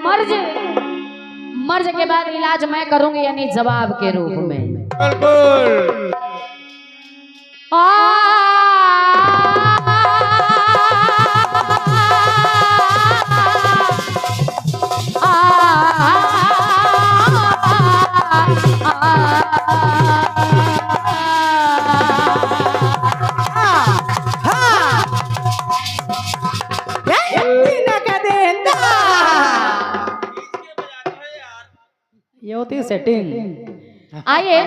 मर्ज मर्ज के बाद इलाज मैं करूंगी, यानी जवाब के रूप में। बिल्कुल। ये होती है सेटिंग। आइए,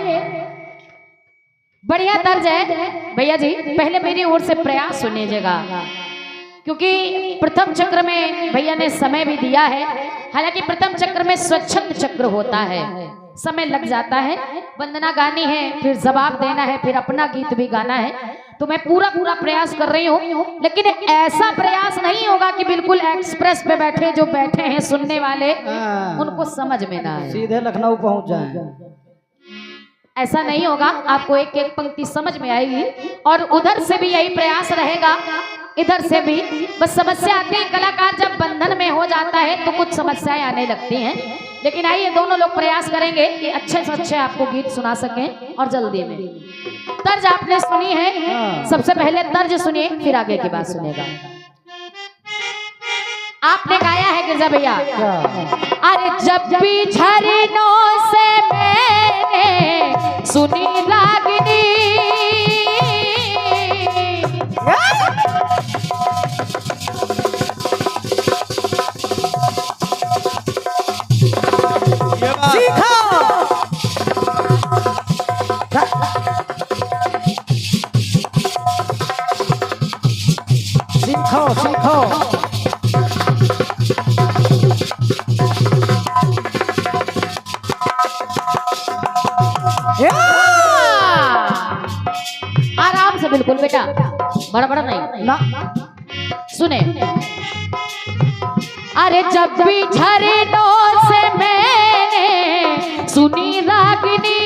बढ़िया तर्ज है भैया जी। पहले मेरी ओर से प्रयास सुनिएगा, क्योंकि प्रथम चक्र में भैया ने समय भी दिया है। हालांकि प्रथम चक्र में स्वच्छंद चक्र होता है, समय लग जाता है। वंदना गानी है, फिर जवाब देना है, फिर अपना गीत भी गाना है। तो मैं पूरा प्रयास कर रही हूँ, लेकिन ऐसा प्रयास नहीं होगा कि बिल्कुल एक्सप्रेस पे बैठे जो बैठे हैं सुनने वाले उनको समझ में ना आए, सीधे लखनऊ पहुंच जाए। ऐसा नहीं होगा। आपको एक एक पंक्ति समझ में आएगी, और उधर से भी यही प्रयास रहेगा, इधर से भी। बस समस्या आती है, कलाकार जब बंधन में हो जाता है तो कुछ समस्याएं आने लगती हैं। लेकिन आइए, दोनों लोग प्रयास करेंगे कि अच्छे से अच्छे आपको गीत सुना सकें, और जल्दी में। तर्ज आपने सुनी है, सबसे पहले तर्ज सुनिए, फिर आगे की बात सुनेगा। आपने गाया है गिरजा भैया, अरे जब भी झरनों से मैंने सुनी रागिनी, सीखो सीखो। आराम से बिल्कुल बेटा, बड़ा बड़ा नहीं ना। सुने। अरे जब भी झरनों से मैंने सुनी रागिनी,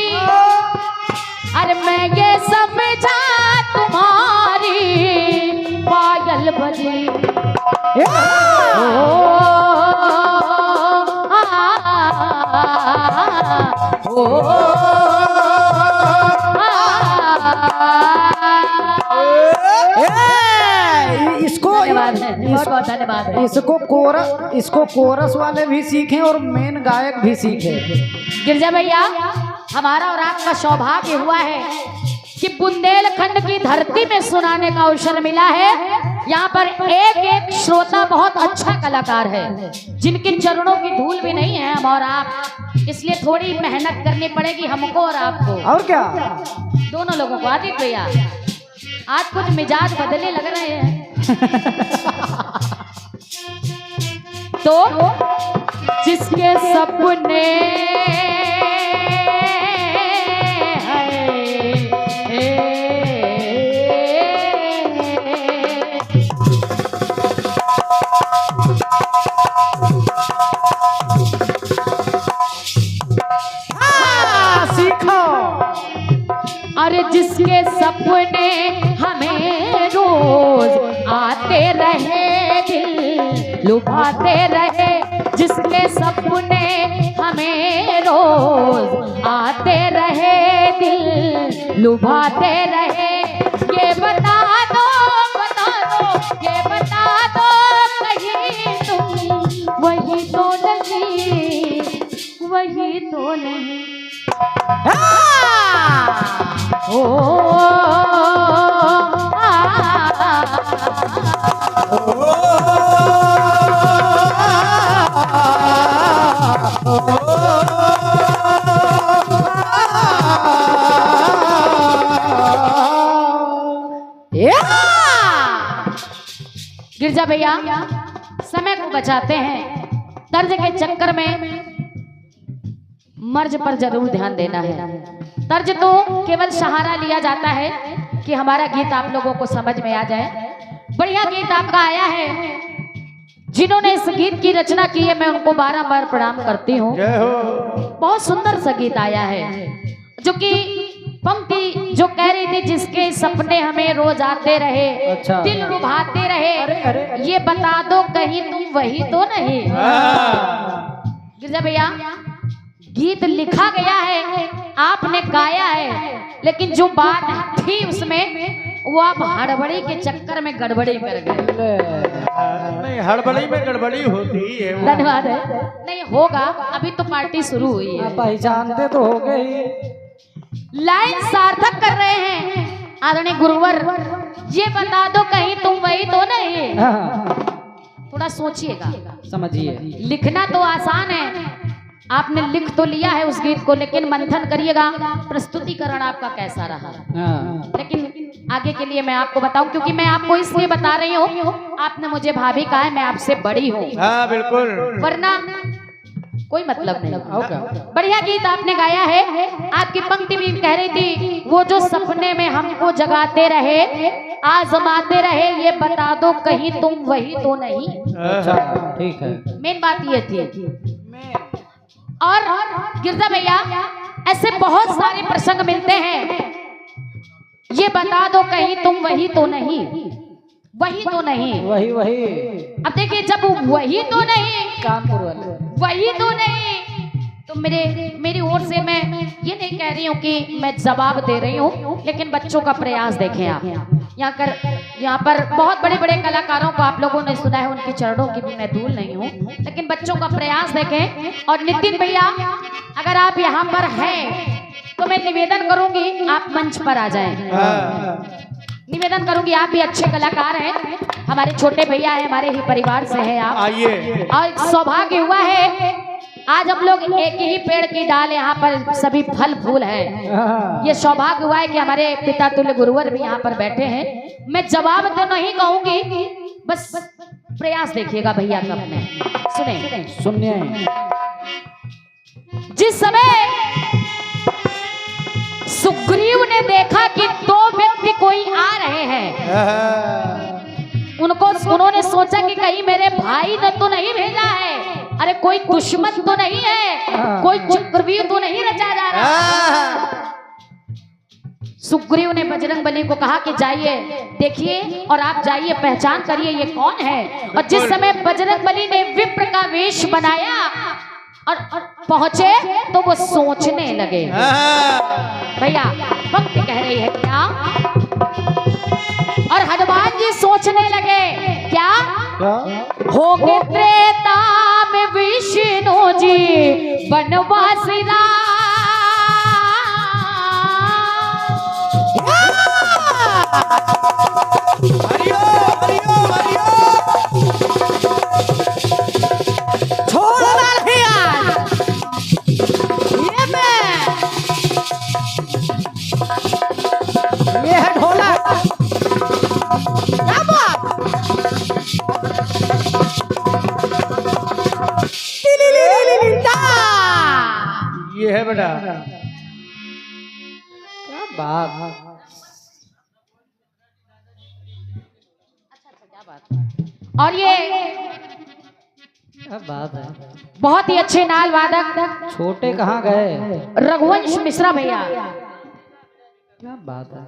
अरे मैं ये समझा तुम्हारी पायल बजी। इसको कोरस वाले भी सीखें और मेन गायक भी सीखे। गिरजा भैया, हमारा और आपका सौभाग्य हुआ है कि बुंदेलखंड की धरती में सुनाने का अवसर मिला है। यहाँ पर एक एक श्रोता बहुत अच्छा कलाकार है, जिनके चरणों की धूल भी नहीं है हम और आप। इसलिए थोड़ी मेहनत करनी पड़ेगी हमको और आपको, और क्या, दोनों लोगों को। आदित्य भैया, आज कुछ मिजाज बदले लग रहे हैं। तो जिसके सपने सीखो। अरे जिसके सपने हमें रोज आते रहे, दिल लुभाते रहे, जिसके सपने हमें रोज आते रहे, दिल लुभाते रहे, ये बता दो ये बता दो कहीं तुम वही तो नहीं, वही तो नहीं। गिरजा भैया, समय को बचाते हैं, तर्ज के चक्कर में मर्ज पर जरूर ध्यान देना है। तर्ज तो केवल सहारा लिया जाता है कि हमारा गीत आप लोगों को समझ में आ जाए। बढ़िया गीत आपका आया है। जिन्होंने इस गीत की रचना की है, मैं उनको बार प्रणाम करती हूँ। बहुत सुंदर सा गीत आया है, जो कि पंक्ति जो कह रही थी, जिसके सपने हमें रोज आते रहे, अच्छा। दिल लुभाते रहे, अरे, ये बता दो कहीं तुम वही तो नहीं। गिरजा भैया गीत लिखा गया है, आपने गाया है, लेकिन जो बात थी उसमें वो आप हड़बड़ी के चक्कर में गड़बड़ी कर गए। नहीं, हड़बड़ी में गड़बड़ी होती है। धन्यवाद है। नहीं होगा, अभी तो पार्टी शुरू हुई है। पहचानते तो हो गए ही। लाइन सार्थक कर रहे हैं आदरणीय गुरुवर। ये बता दो कहीं तुम वही तो नहीं। थोड़ा सोचिएगा, समझिए। लिखना तो आसान है, आपने लिख तो लिया है उस गीत को, लेकिन मंथन करिएगा प्रस्तुतिकरण आपका कैसा रहा। लेकिन आगे के लिए मैं आपको बताऊं, क्योंकि मैं आपको इसलिए बता रही हूँ, आपने मुझे भाभी कहा है, मैं आपसे बड़ी हूँ। हाँ बिल्कुल, वरना कोई मतलब नहीं। बढ़िया गीत आपने गाया है। आपकी पंक्ति भी कह रही थी, वो जो सपने में हमको जगाते रहे, आजमाते रहे, ये बता दो कहीं तुम वही तो नहीं। अच्छा, ठीक है। मेन बात ये थी। और गिरजा भैया ऐसे बहुत सारे प्रसंग मिलते हैं, ये बता दो कहीं तुम वही तो नहीं, वही तो नहीं, वही वही। अब देखिए, जब वही तो नहीं, कानपुर वाले वही तो नहीं, तो मेरी ओर से मैं ये नहीं कह रही हूँ कि मैं जवाब दे रही हूँ, लेकिन बच्चों का प्रयास देखें आप। यहाँ पर बहुत बड़े बड़े कलाकारों को आप लोगों ने सुना है, उनके चरणों की भी मैं धूल नहीं हूँ, लेकिन बच्चों का प्रयास देखें। और नितिन भैया अगर आप यहाँ पर हैं तो मैं निवेदन करूंगी आप मंच पर आ जाएं। निवेदन करूंगी, आप भी अच्छे कलाकार हैं, हमारे छोटे भैया हैं, हमारे ही परिवार से हैं आप। आइए। और सौभाग्य हुआ है आज हम लोग एक ही पेड़ की डाल, यहाँ पर सभी फल फूल है। ये सौभाग्य हुआ है कि हमारे पिता तुल्य गुरुवर भी यहाँ पर बैठे हैं। मैं जवाब तो नहीं कहूंगी, बस प्रयास देखिएगा भैया का अपने। सुने जिस समय सुग्रीव ने देखा कि दो व्यक्ति कोई आ रहे हैं, उन्होंने सोचा कि कहीं मेरे भाई ने तो नहीं भेजा है, अरे कोई दुश्मन तो नहीं है, कोई चक्रव्यूह तो नहीं रचा जा रहा। सुग्रीव ने बजरंगबली को कहा कि जाइए देखिए, और आप जाइए पहचान करिए ये कौन है। और जिस समय बजरंगबली ने विप्र का वेश बनाया और पहुंचे तो वो सोचने लगे। भैया भक्ति कह रही है क्या, और हनुमान जी सोचने लगे क्या, होंगे त्रेता में विष्णु जी बनवासी ये है बेटा, क्या बात। और ये क्या बात है, बहुत ही अच्छे नाल वादक छोटे कहाँ गए, रघुवंश मिश्रा भैया। क्या बात है।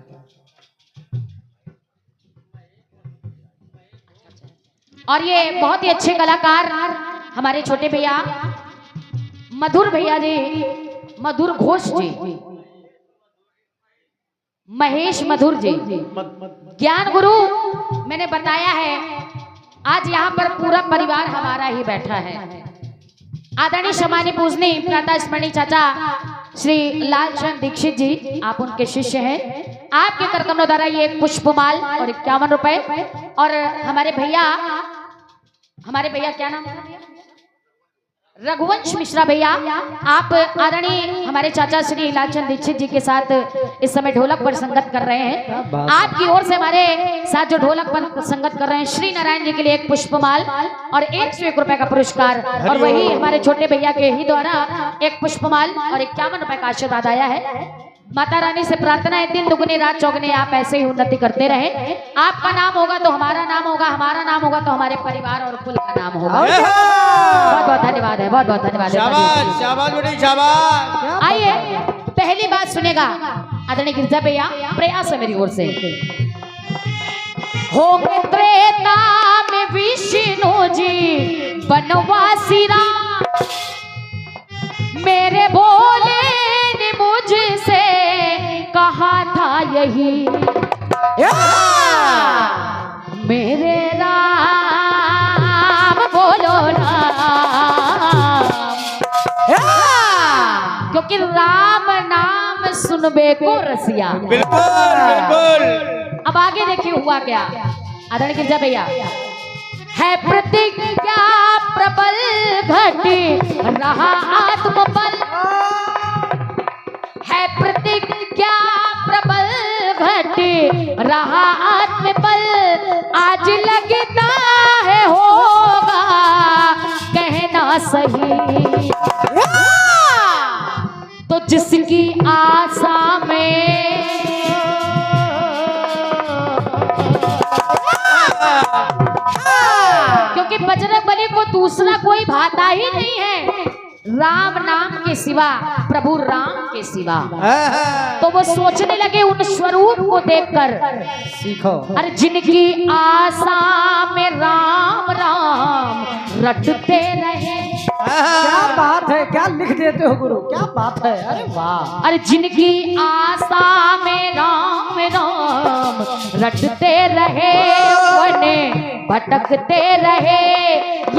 और ये बहुत ही अच्छे कलाकार हमारे छोटे भैया मधुर भैया जी, मधुर घोष जी, महेश मधुर जी, ज्ञान गुरु। मैंने बताया है आज यहाँ पर पूरा परिवार हमारा ही बैठा है। आदरणीय सम्मानीय पूजनी प्रातः स्मरणीय चाचा श्री लालचंद दीक्षित जी, आप उनके शिष्य हैं। आपके करकमों द्वारा ये एक पुष्पमाल और 51 रुपए। और हमारे भैया क्या नाम है, रघुवंश मिश्रा भैया, आप आदरणीय हमारे चाचा श्री लालचंद दीक्षित जी के साथ इस समय ढोलक पर संगत कर रहे हैं। आपकी ओर से हमारे साथ जो ढोलक पर संगत कर रहे हैं श्री नारायण जी के लिए एक पुष्पमाल और 101 रुपए का पुरस्कार, और वही हमारे छोटे भैया के ही द्वारा एक पुष्पमाल और 51 रुपए का आशीर्वाद आया है। माता रानी से प्रार्थना है दिन दुगनी रात चौगनी आप ऐसे ही उन्नति करते रहे। आपका नाम होगा तो हमारा नाम होगा, हमारा नाम होगा तो हमारे परिवार और कुल का नाम होगा। बहुत बहुत धन्यवाद है, बहुत बहुत धन्यवाद है। शाबाश शाबाश बेटी शाबाश। आइए पहली बात सुनेगा आदरणीय गिरजा भैया, प्रयास है मेरी ओर से। होंगे त्रेता में विष्णु जी बनवासी राम, यही मेरे राम बोलो राम, क्योंकि राम नाम सुनबे को रसिया। बिल्कुल बिल्कुल। अब आगे देखिए हुआ क्या। आदरणीय गिरजा भैया, है प्रतिज्ञा प्रबल घटी रहा आत्मबल, है प्रतिज्ञा प्रबल घटी रहा आत्मबल, आज लगता है होगा कहना सही, तो जिसकी आशा में क्योंकि बजरंगबली को दूसरा कोई भाता ही नहीं है राम नाम के सिवा, प्रभु राम के सिवा। तो वो सोचने लगे उन स्वरूप को देखकर, सीखो। अरे जिनकी आशा में राम राम रटते रहे। क्या बात है, क्या लिख देते हो गुरु, क्या बात है, अरे वाह। अरे जिनकी आशा में राम राम रटते रहे, बने भटकते रहे,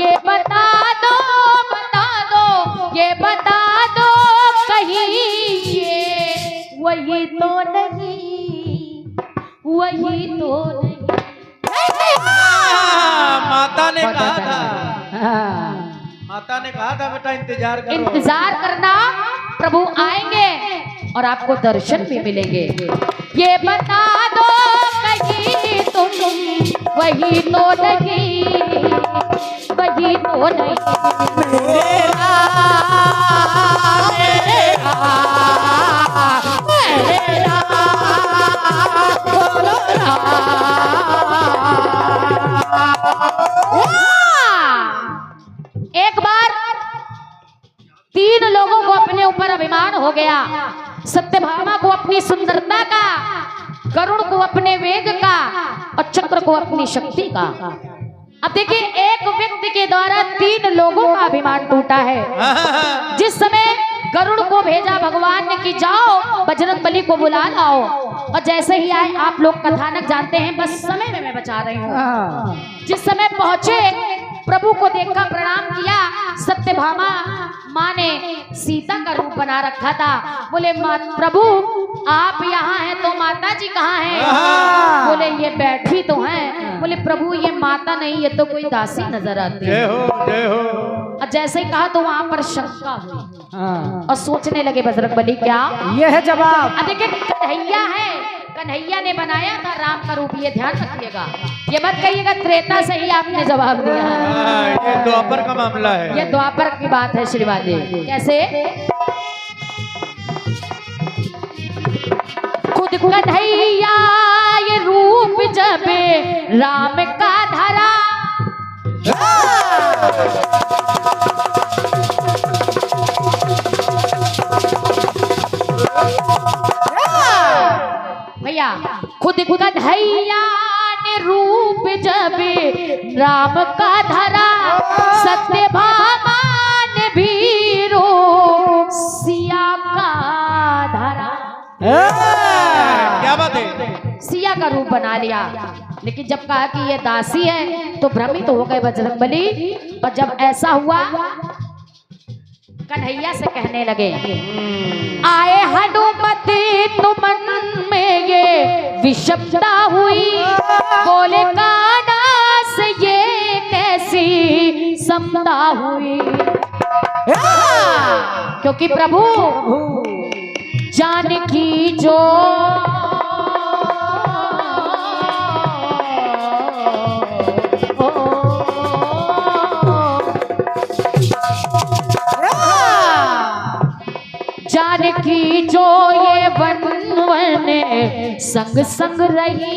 ये बता दो ये बता दो कहीं ये वही तो नहीं, वही तो नहीं। माता ने कहा था, हाँ। माता ने कहा था बेटा इंतजार करो। इंतजार करना, प्रभु आएंगे और आपको दर्शन भी मिलेंगे। ये बता दो कहीं तुम वही तो नहीं, वही तो नहीं। एक बार 3 लोगों को अपने ऊपर अभिमान हो गया। सत्यभामा को अपनी सुंदरता का, गरुड़ को अपने वेग का और चक्र को अपनी शक्ति का। अब देखिए एक व्यक्ति के द्वारा 3 लोगों का अभिमान टूटा है। जिस समय गरुड़ को भेजा भगवान ने कि जाओ बजरंगबली को बुला लाओ, और जैसे ही आए, आप लोग कथानक जानते हैं, बस समय में मैं बचा रही हूँ। जिस समय पहुंचे प्रभु को देखकर प्रणाम किया। सत्यभामा माँ ने सीता का रूप बना रखा था। बोले प्रभु आप यहाँ हैं तो माता जी कहाँ हैं? बोले ये बैठी तो हैं। बोले प्रभु ये माता नहीं, ये तो कोई दासी नजर आती है। जय हो जय हो। और जैसे ही कहा तो वहां पर शंका हुई और सोचने लगे बजरंगबली क्या ये है जवाब। देखिए कन्हैया है, कन्हैया ने बनाया था राम का रूप, ये ध्यान रखिएगा। ये मत कहिएगा त्रेता से ही आपने जवाब दिया। ये द्वापर का मामला है, ये द्वापर की बात है श्रीवादी। कैसे? खुद कन्हैया ये रूप जब राम का धरा, भैया खुद कन्हैया ने रूप जब राम का धरा, सत्यभामा ने भी रूप सिया का धरा। क्या बात है? सिया का रूप बना लिया, लेकिन जब कहा कि ये दासी है तो भ्रमित हो गए बजरंगबली। और जब ऐसा हुआ कन्हैया से कहने लगे आए हनुमति तुमन में ये विषमता हुई, बोले काना से ये कैसी समता हुई। क्योंकि प्रभु जानकी जो जानकी जो ये वन वन संग संग रही,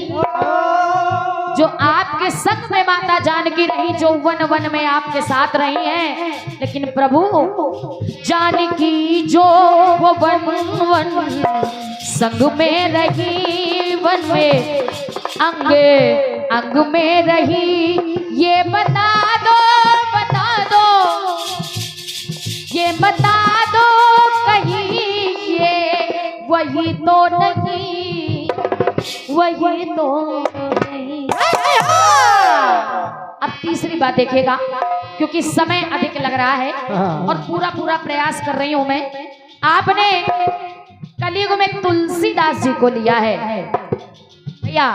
जो आपके संग में माता जानकी रही, जो वन वन में आपके साथ रही हैं। लेकिन प्रभु जानकी जो वो वन वन संग में रही, वन में अंग अंग में रही, ये बता दो ये बता दो कहीं ये वही तो नहीं, वही तो नहीं। अब तीसरी बात देखिएगा, क्योंकि समय अधिक लग रहा है और पूरा प्रयास कर रही हूं मैं। आपने कलयुग में तुलसीदास जी को लिया है भैया,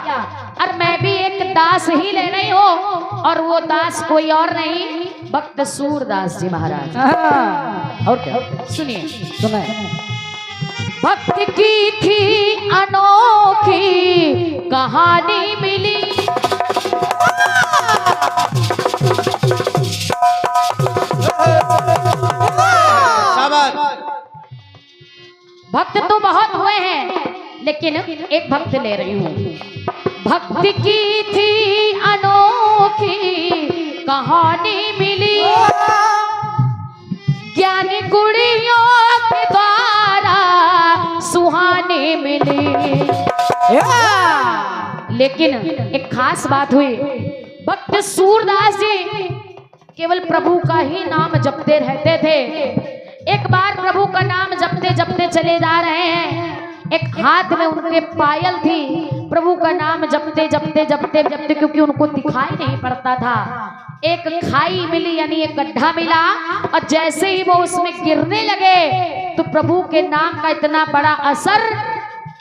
और मैं भी एक दास ही ले रही हूँ, और वो दास कोई और नहीं, भक्त सूरदास जी महाराज। और क्या? सुनिए, सुने। भक्त की थी अनोखी कहानी मिली, भक्त तो बहुत हुए हैं, लेकिन एक भक्त ले रही हूँ। भक्त की थी अनोखी कहानी मिली, ज्ञानी गुड़ियों के द्वारा सुहानी मिली। लेकिन एक खास बात हुई, भक्त सूरदास जी केवल प्रभु का ही नाम जपते रहते थे। एक बार प्रभु का नाम जपते जपते चले जा रहे हैं, एक हाथ में उनके पायल थी, प्रभु का नाम जपते जपते जपते जपते, क्योंकि उनको दिखाई नहीं पड़ता था, एक खाई मिली, यानी एक गड्ढा मिला, और जैसे ही वो उसमें गिरने लगे तो प्रभु के नाम का इतना बड़ा असर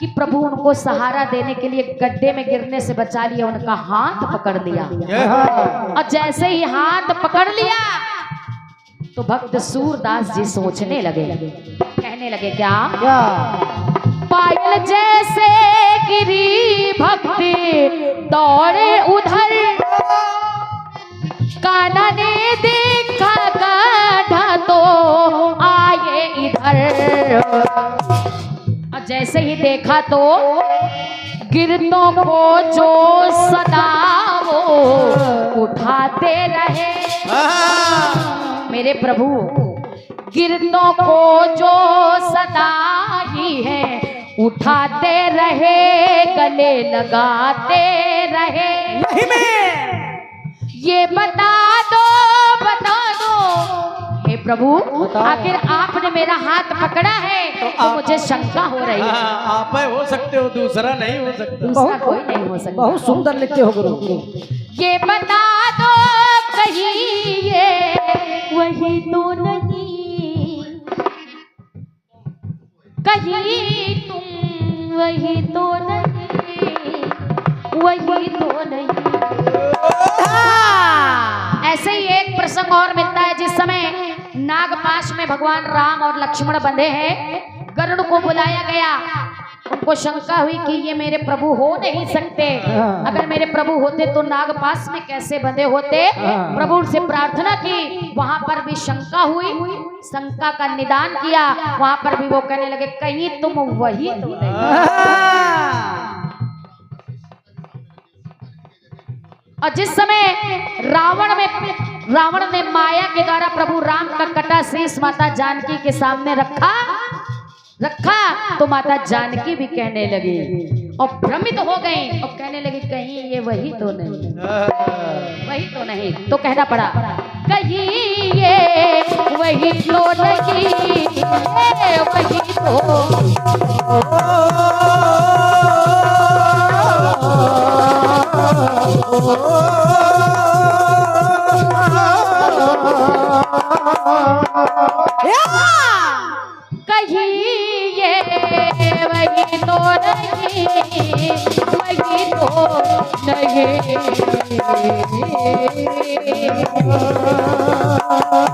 कि प्रभु उनको सहारा देने के लिए गड्ढे में गिरने से बचा लिया, उनका हाथ पकड़ लिया। और जैसे ही हाथ पकड़ लिया तो भक्त सूरदास जी सोचने लगे, कहने लगे क्या? पायल जैसे गिरी भक्ति दौड़े उधर, कान्हा ने देखा गड्ढा तो आए इधर। और जैसे ही देखा तो गिरतों को जो सदा वो उठाते रहे। मेरे प्रभु गिरतों को जो सदा ही है उठाते रहे, गले लगाते रहे। ये बता दो हे प्रभु, आखिर आपने मेरा हाथ पकड़ा है तो मुझे शंका हो रही है। आप हो सकते हो, दूसरा नहीं हो सकता, दूसरा कोई नहीं हो सकता। बहुत सुंदर लिखते हो गुरु। ये बता दो कहीं ये वही तो नहीं, कहीं तुम वही तो नहीं, वही तो नहीं। ऐसे ही एक प्रसंग और मिलता है, जिस समय नागपाश में भगवान राम और लक्ष्मण बंधे हैं, गरुड़ को बुलाया गया। उनको शंका हुई कि ये मेरे प्रभु हो नहीं सकते, अगर मेरे प्रभु होते तो नागपाश में कैसे बंधे होते। प्रभु से प्रार्थना की, वहां पर भी शंका हुई, शंका का निदान किया, वहां पर भी वो कहने लगे कहीं तुम वही तो नहीं। और जिस समय रावण ने माया के द्वारा प्रभु राम का कटा शीश माता जानकी के सामने रखा तो माता जानकी भी कहने लगी और भ्रमित हो गई और कहने लगी कहीं ये वही तो नहीं, वही तो नहीं। तो कहना पड़ा कहीं ये वही तो नहीं, वही कहीं ये वही तो नहीं, वही तो नहीं।